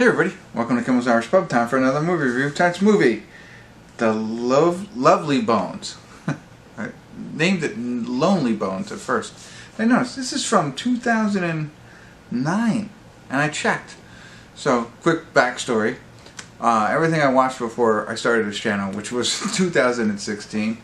Hey everybody, welcome to Kimmel's Irish Pub. Time for another movie review. Tonight's movie, The Lovely Bones. I named it Lonely Bones at first. I noticed this is from 2009, and I checked. So, quick backstory. Everything I watched before I started this channel, which was 2016,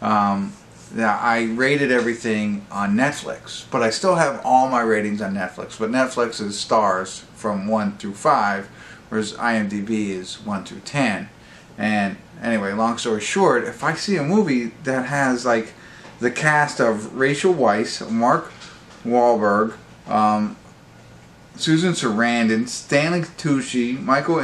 I rated everything on Netflix, but I still have all my ratings on Netflix. But Netflix is stars from 1 through 5, whereas IMDb is 1 through 10. And anyway, long story short, if I see a movie that has like the cast of Rachel Weisz, Mark Wahlberg, Susan Sarandon, Stanley Tucci, Michael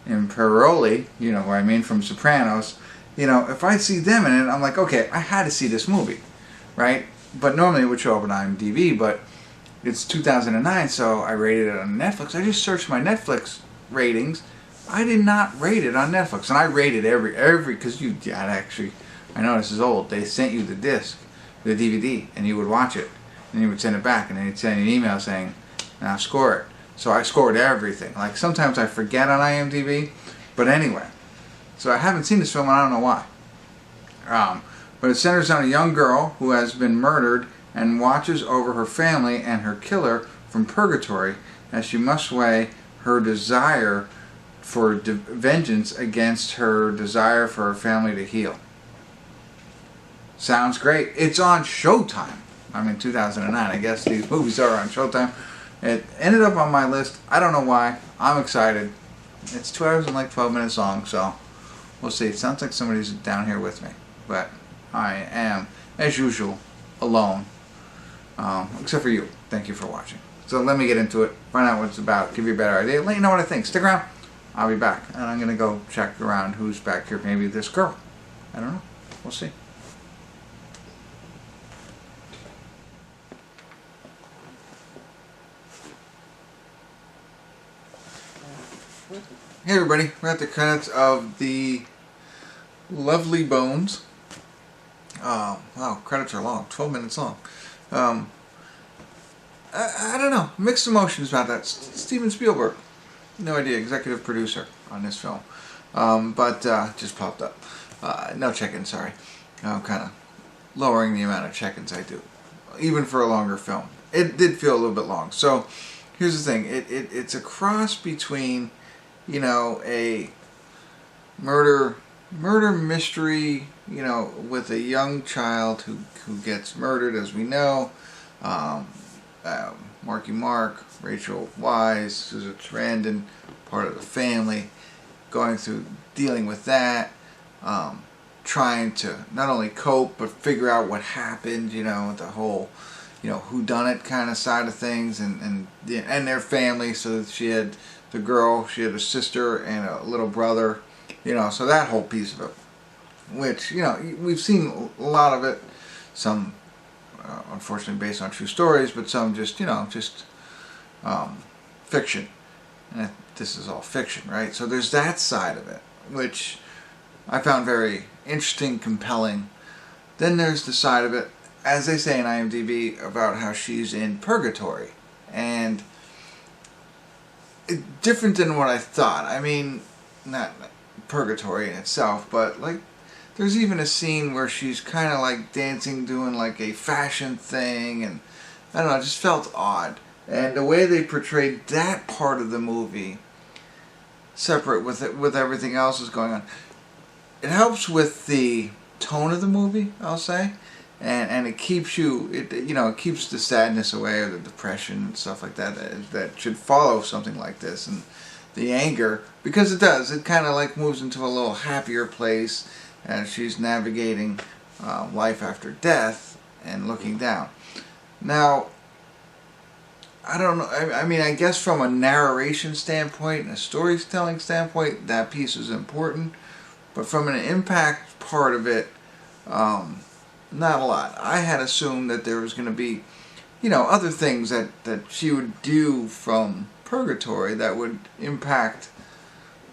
Imperioli, you know who I mean, from Sopranos. You know, if I see them in it, I'm like, okay, I had to see this movie, right? But normally it would show up on IMDb, but it's 2009, so I rated it on Netflix. I just searched my Netflix ratings. I did not rate it on Netflix, and I rated every because I know this is old. They sent you the disc, the DVD, and you would watch it, and you would send it back, and then you'd send you an email saying, now score it. So I scored everything. Like, sometimes I forget on IMDb, but anyway. So I haven't seen this film, and I don't know why. But it centers on a young girl who has been murdered and watches over her family and her killer from purgatory as she must weigh her desire for vengeance against her desire for her family to heal. Sounds great. It's on Showtime. I mean, 2009. I guess these movies are on Showtime. It ended up on my list. I don't know why. I'm excited. It's 2 hours and like 12 minutes long, so we'll see. It sounds like somebody's down here with me, but I am, as usual, alone. Except for you. Thank you for watching. So let me get into it, find out what it's about, give you a better idea, let you know what I think. Stick around. I'll be back, and I'm going to go check around who's back here. Maybe this girl. I don't know. We'll see. Hey everybody, we're at the credits of The Lovely Bones. Wow, credits are long, 12 minutes long. I don't know, mixed emotions about that. Steven Spielberg, no idea, executive producer on this film. But just popped up. No check-in, sorry. I'm kind of lowering the amount of check-ins I do, even for a longer film. It did feel a little bit long. So here's the thing, it's a cross between, you know, a murder mystery, you know, with a young child who gets murdered, as we know. Marky Mark, Rachel Weisz, Susan Sarandon, part of the family, going through dealing with that, trying to not only cope but figure out what happened, you know, the whole, you know, whodunit kind of side of things, and their family. So she had the girl, she had a sister and a little brother, you know, so that whole piece of it, which, you know, we've seen a lot of it, some unfortunately based on true stories, but some just, you know, just fiction. And this is all fiction, right? So there's that side of it, which I found very interesting, compelling. Then there's the side of it, as they say in IMDb, about how she's in purgatory. And different than what I thought. I mean, not purgatory in itself, but like there's even a scene where she's kind of like dancing, doing like a fashion thing, and I don't know, it just felt odd. And the way they portrayed that part of the movie, separate with everything else that's going on, it helps with the tone of the movie, I'll say, and it keeps you, you know, it keeps the sadness away, or the depression and stuff like that should follow something like this, and the anger, because it does. It kind of like moves into a little happier place as she's navigating life after death and looking down. Now, I don't know, I mean, I guess from a narration standpoint and a storytelling standpoint, that piece is important, but from an impact part of it, not a lot. I had assumed that there was going to be, you know, other things that she would do from purgatory that would impact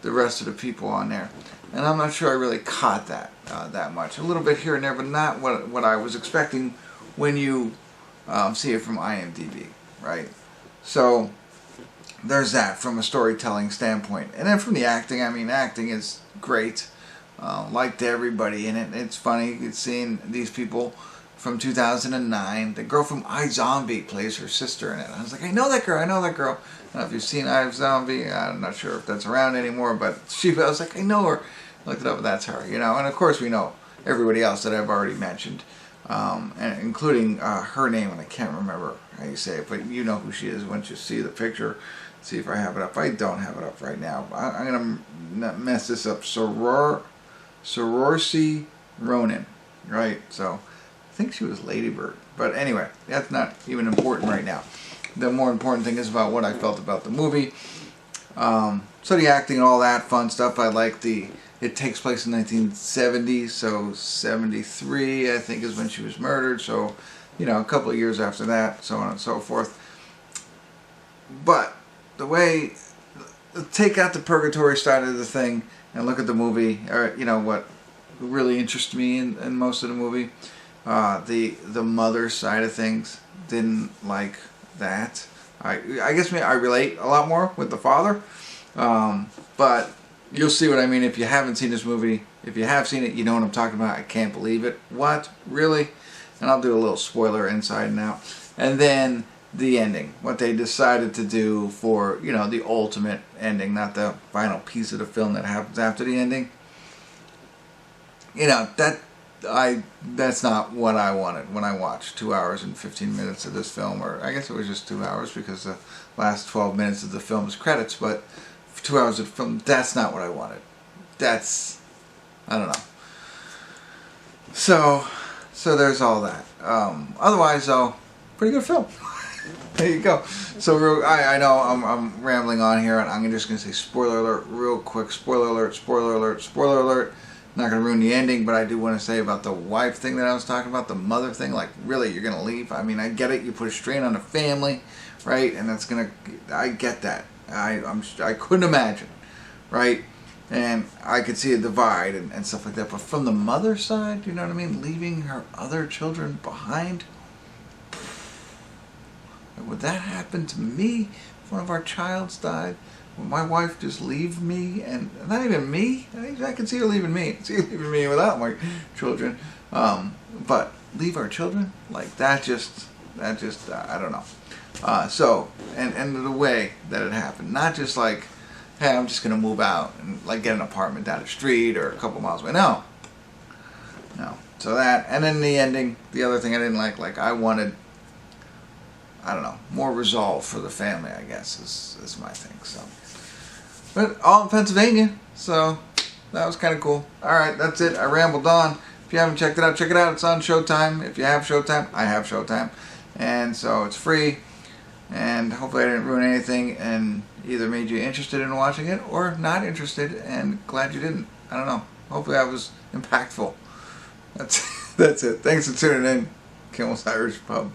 the rest of the people on there. And I'm not sure I really caught that that much. A little bit here and there, but not what I was expecting when you see it from IMDb, right? So there's that from a storytelling standpoint. And then from the acting, I mean, acting is great. Liked everybody in it. It's funny seeing these people from 2009. The girl from iZombie plays her sister in it. I was like, I know that girl. I know that girl. I don't know if you've seen iZombie. I'm not sure if that's around anymore, but I was like, I know her. Looked it up, and that's her, you know. And of course, we know everybody else that I've already mentioned, and including her name, and I can't remember how you say it, but you know who she is once you see the picture. See if I have it up. I don't have it up right now. I'm gonna mess this up. Saoirse Ronan, right? So I think she was Lady Bird, but anyway, that's not even important right now. The more important thing is about what I felt about the movie. So the acting and all that fun stuff. I like it takes place in 1970, so 73 I think is when she was murdered. So, you know, a couple of years after that, so on and so forth. But the way, take out the purgatory side of the thing and look at the movie, or you know what really interests me in most of the movie, the mother side of things. Didn't like that. I guess I relate a lot more with the father, but you'll see what I mean if you haven't seen this movie. If you have seen it, you know what I'm talking about. I can't believe it. What? Really? And I'll do a little spoiler inside and out. And then the ending, what they decided to do for, you know, the ultimate ending, not the final piece of the film that happens after the ending. You know, that's not what I wanted when I watched 2 hours and 15 minutes of this film, or I guess it was just 2 hours because the last 12 minutes of the film is credits, but 2 hours of film, that's not what I wanted. That's, I don't know. So there's all that. Otherwise, though, pretty good film. There you go. So I know I'm rambling on here, and I'm just going to say spoiler alert real quick. Spoiler alert, spoiler alert, spoiler alert. Not going to ruin the ending, but I do want to say about the wife thing that I was talking about, the mother thing. Like, really, you're going to leave? I mean, I get it. You put a strain on the family, right? And that's going to, I get that. I couldn't imagine, right? And I could see a divide and stuff like that. But from the mother side, you know what I mean? Leaving her other children behind. Would that happen to me if one of our childs died? Would my wife just leave me? And not even me? I can see her leaving me. I can see her leaving me without my children. But leave our children? Like, that just I don't know. So, and the way that it happened. Not just like, hey, I'm just going to move out and like get an apartment down the street or a couple miles away. No. So that, and then the ending, the other thing I didn't like I wanted, I don't know, more resolve for the family, I guess, is my thing. So, but all in Pennsylvania, so that was kind of cool. Alright, that's it. I rambled on. If you haven't checked it out, check it out. It's on Showtime. If you have Showtime, I have Showtime. And so it's free. And hopefully I didn't ruin anything and either made you interested in watching it or not interested, and glad you didn't. I don't know. Hopefully I was impactful. That's it. Thanks for tuning in. Kimmel's Irish Pub.